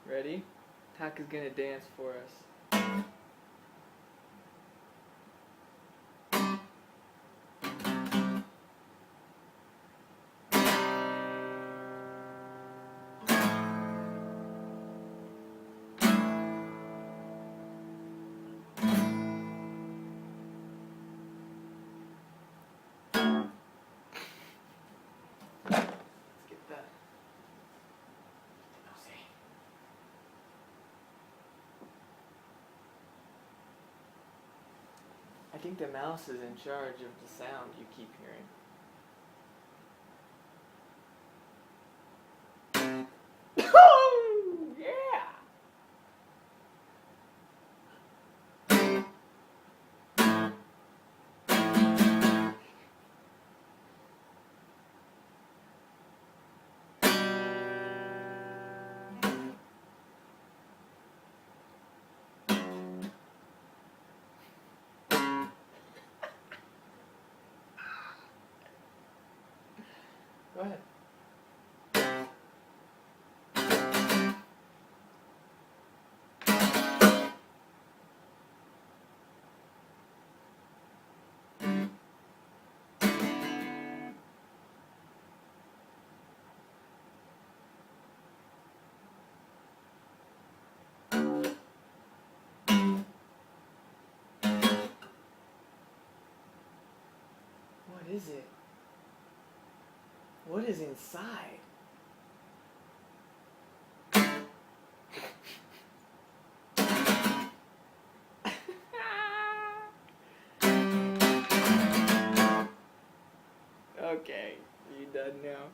Ready? Taka's gonna dance for us. Let's get that. I think the mouse is in charge of the sound you keep hearing. Oh, yeah! Go ahead. What is it? What is inside? Okay, you done now?